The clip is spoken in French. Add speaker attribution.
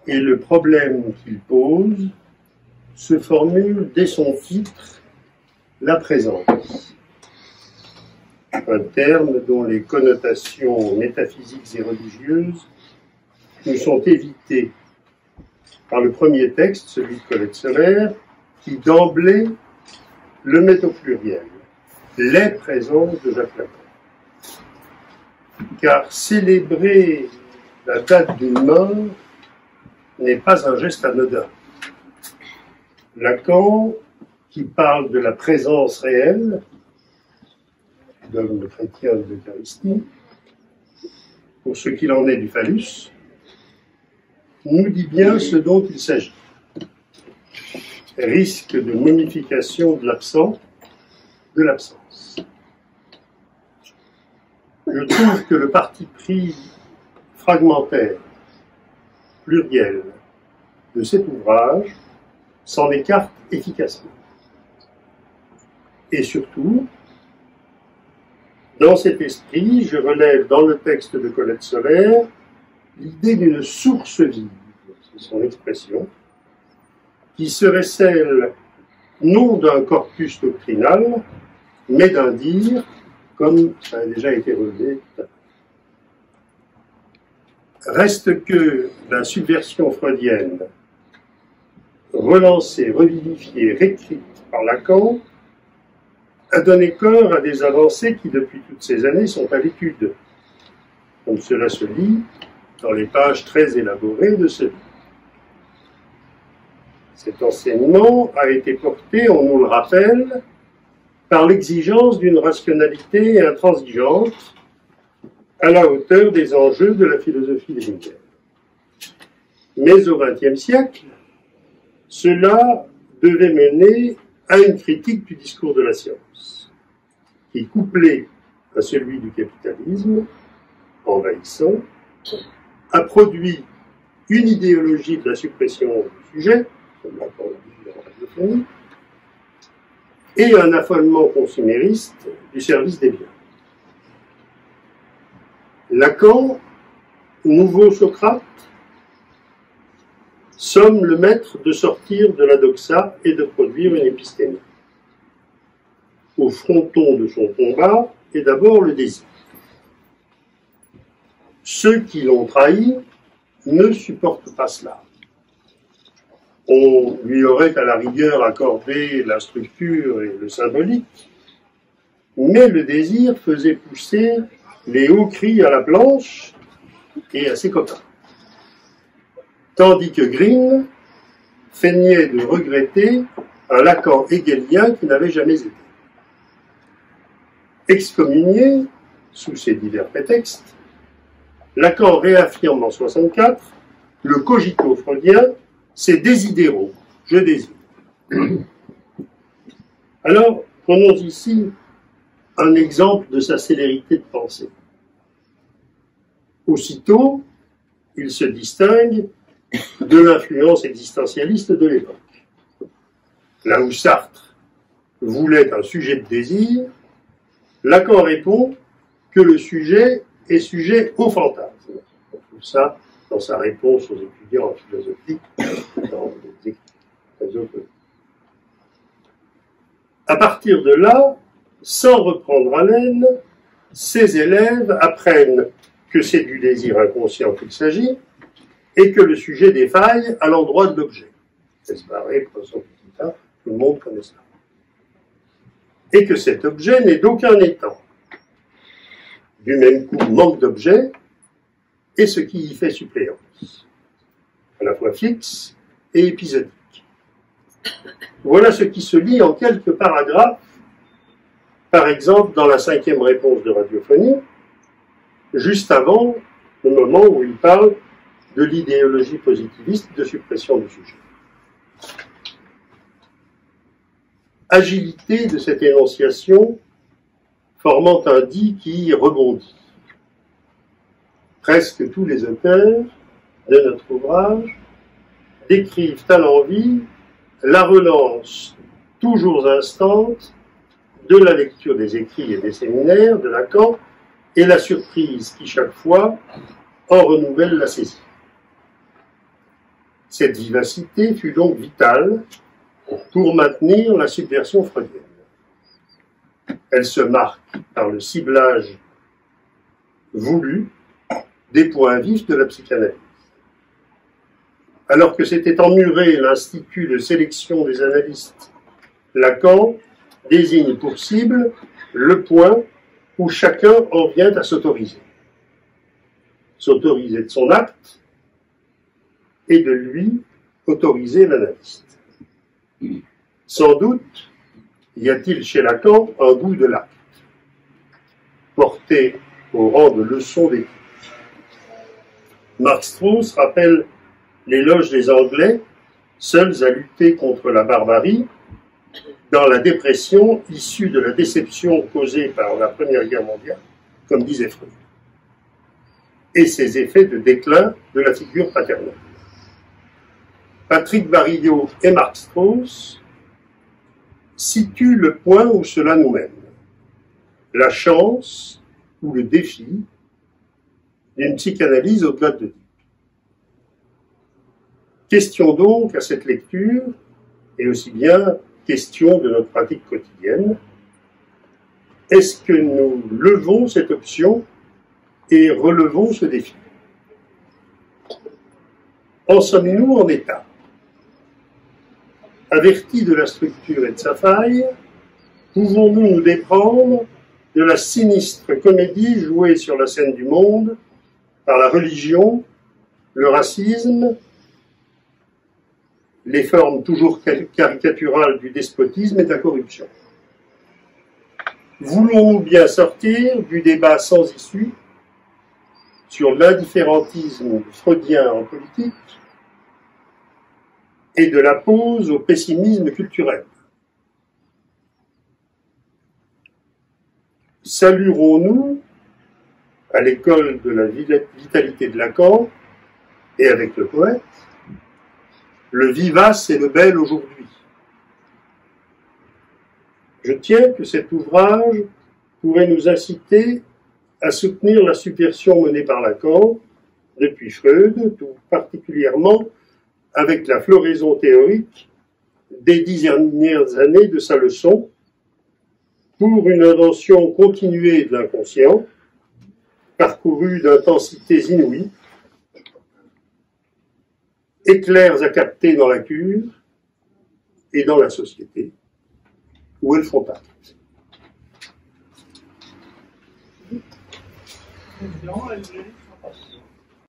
Speaker 1: et le problème qu'il pose se formule dès son titre, la présence. Un terme dont les connotations métaphysiques et religieuses nous sont évitées par le premier texte, celui de Colette Solaire, qui d'emblée le met au pluriel, les présences de Jacques Lacan. Car célébrer la date d'une mort n'est pas un geste anodin. Lacan, qui parle de la présence réelle, dogme chrétien de l'Eucharistie, pour ce qu'il en est du phallus, nous dit bien ce dont il s'agit. Risque de momification de l'absent, de l'absence. Je trouve que le parti pris fragmentaire, pluriel, de cet ouvrage s'en écarte efficacement. Et surtout, dans cet esprit, je relève dans le texte de Colette Solaire l'idée d'une source vive, c'est son expression, qui serait celle non d'un corpus doctrinal, mais d'un dire, comme ça a déjà été relevé tout à l'heure. Reste que la subversion freudienne, relancée, revivifiée, réécrite par Lacan, a donné corps à des avancées qui, depuis toutes ces années, sont à l'étude, comme cela se lit dans les pages très élaborées de ce livre. Cet enseignement a été porté, on nous le rappelle, par l'exigence d'une rationalité intransigeante à la hauteur des enjeux de la philosophie des Lumières. Mais au XXe siècle, cela devait mener à une critique du discours de la science, qui, couplé à celui du capitalisme, envahissant, a produit une idéologie de la suppression du sujet, comme l'a dit dans la radiophonie, et un affolement consumériste du service des biens. Lacan, nouveau Socrate, somme le maître de sortir de la doxa et de produire une épistémie. Au fronton de son combat est d'abord le désir. Ceux qui l'ont trahi ne supportent pas cela. On lui aurait à la rigueur accordé la structure et le symbolique, mais le désir faisait pousser les hauts cris à la planche et à ses copains. Tandis que Green feignait de regretter un Lacan hegelien qui n'avait jamais été. Excommunié, sous ces divers prétextes, Lacan réaffirme en 64 le cogito freudien, c'est desidero, je désire. Alors, prenons ici un exemple de sa célérité de pensée. Aussitôt, il se distingue de l'influence existentialiste de l'époque. Là où Sartre voulait un sujet de désir, Lacan répond que le sujet est sujet au fantasme. Tout ça dans sa réponse aux étudiants en philosophie, dans les écrits très opposés. À partir de là, sans reprendre haleine, ses élèves apprennent que c'est du désir inconscient qu'il s'agit et que le sujet défaille à l'endroit de l'objet. C'est barré, professeur Petita, tout le monde connaît ça. Et que cet objet n'est d'aucun étant. Du même coup, manque d'objet et ce qui y fait suppléance, à la fois fixe et épisodique. Voilà ce qui se lit en quelques paragraphes, par exemple dans la 5e réponse de Radiophonie, juste avant le moment où il parle de l'idéologie positiviste de suppression du sujet. Agilité de cette énonciation formant un dit qui rebondit. Presque tous les auteurs de notre ouvrage décrivent à l'envi la relance toujours instante de la lecture des écrits et des séminaires de Lacan et la surprise qui chaque fois en renouvelle la saisie. Cette vivacité fut donc vitale pour maintenir la subversion freudienne. Elle se marque par le ciblage voulu des points vifs de la psychanalyse. Alors que s'était emmuré l'Institut de sélection des analystes, Lacan désigne pour cible le point où chacun en vient à s'autoriser. S'autoriser de son acte et de lui autoriser l'analyste. Sans doute y a-t-il chez Lacan un goût de l'acte, porté au rang de leçon d'éthique. Mark Strauss rappelle l'éloge des Anglais, seuls à lutter contre la barbarie, dans la dépression issue de la déception causée par la Première Guerre mondiale, comme disait Freud, et ses effets de déclin de la figure paternelle. Patrick Barillot et Mark Strauss situent le point où cela nous mène, la chance ou le défi d'une psychanalyse au-delà de Dieu. Question donc à cette lecture, et aussi bien question de notre pratique quotidienne, est-ce que nous levons cette option et relevons ce défi? En sommes-nous en état? Avertis de la structure et de sa faille, pouvons-nous nous déprendre de la sinistre comédie jouée sur la scène du monde par la religion, le racisme, les formes toujours caricaturales du despotisme et de la corruption? Voulons-nous bien sortir du débat sans issue sur l'indifférentisme freudien en politique et de la pause au pessimisme culturel? Saluerons-nous, à l'école de la vitalité de Lacan, et avec le poète, le vivace et le bel aujourd'hui? Je tiens que cet ouvrage pourrait nous inciter à soutenir la subversion menée par Lacan depuis Freud, tout particulièrement avec la floraison théorique des 10 dernières années de sa leçon pour une invention continuée de l'inconscient, parcourue d'intensités inouïes, éclairs à capter dans la cure et dans la société, où elles font acte.